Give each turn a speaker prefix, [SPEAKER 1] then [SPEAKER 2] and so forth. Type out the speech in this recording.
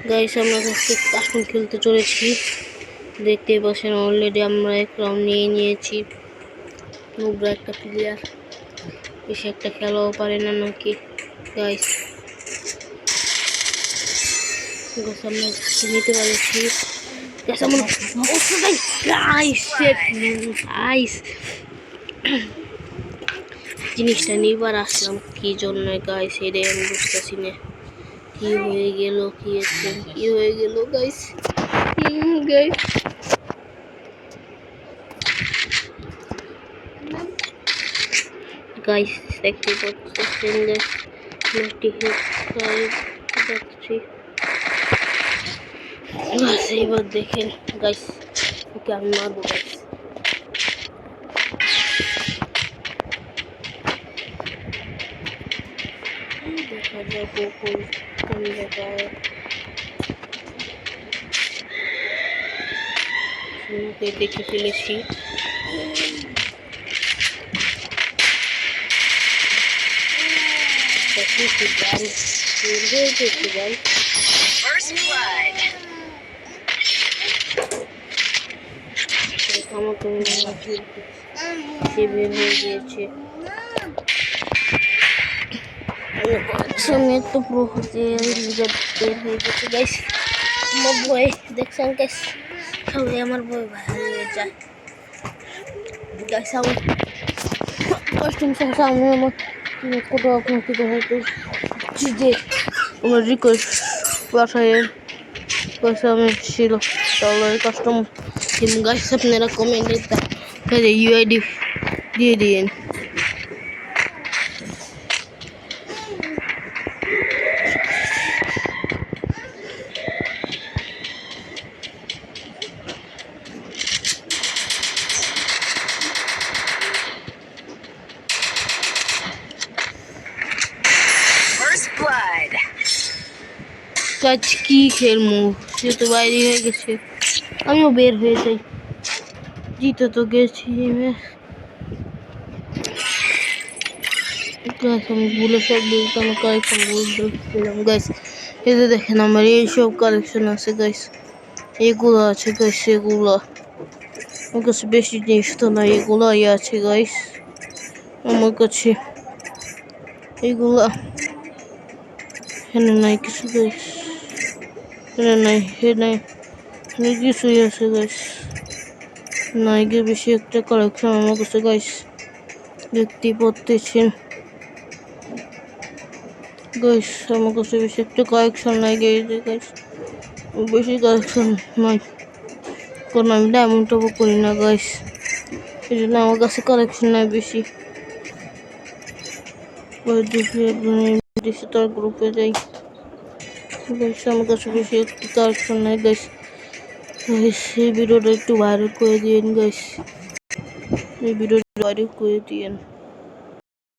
[SPEAKER 1] Guys আমরা custom খেলতে চলেছি, দেখতে পাচ্ছেন অলরেডি আমরা এক রাউন্ড নিয়ে নিয়েছি। নোবরা একটা প্লেয়ার, বেশি একটা খেলাও পারে না নাকি গাইস। আমরা নিতে পারছি জিনিসটা নিবার আসলাম কি জন্য গাইস, এটাই আমি বুঝতেছি না কি হয়ে গেল, কি হয়ে গেল গাইস। গাইস দেখতে পাচ্ছেন যাচ্ছি গাইস, এবার দেখেন গাইস ওকে আমি মারবো গাইস। দেখা যায় কোন জায়গায় দেখে ফেলেছি। সে বের হয়ে গিয়েছে, তো প্রো হতে বের হয়ে গেছে গাইস। আমার ভয় দেখছেন গাইস, সবাই আমার ভয় হয়ে যায় গাইস। আমার কস্টিউম সামনে আমার কোথাও আপনার কিছু হয়তো যে আমার রিকোয়েস্ট পাঠায় আমি ছিল, তাহলে কাস্টম গাইস আপনারা কমেন্টে ইউআইডি দিয়ে দিন। কাজ কি খেলবো, সে তো বাইরে হয়ে গেছে, আমিও বের হয়ে যাই। জিতে তো গেছি আমি ভুলে সব বলতাম, কালেকশন বলতেছিলাম গাইস। এই যে দেখেন আমার এইসব কালেকশন আছে গাইস, এগুলো আছে গাইস, এগুলো আমার কাছে বেশি জিনিস তো না, এগুলাই আছে গাইস আমার কাছে। এগুলা এখানে নাই কিছু গাইস, এখানে নাই, এখানে কিছুই আছে গাইস, নাই গিয়ে বেশি একটা কালেকশন আমার কাছে গাইস, দেখতেই পাচ্ছেন গাইস। আমার কাছে বেশি একটা কালেকশন নাই গাইস, বেশি কালেকশন নাই, কারণ আমি ডায়মন্ড টপ করি না গাইস, এই জন্য আমার কাছে কালেকশন নাই বেশি। তার গ্রুপে যাই গাইস, আমার কাছে বেশি একটি কালেকশন নাই গাইস। এই ভিডিওটা একটু ভাইরাল করে দিয়েন গাইস, এই ভিডিওটা ভাইরাল করে দিয়েন।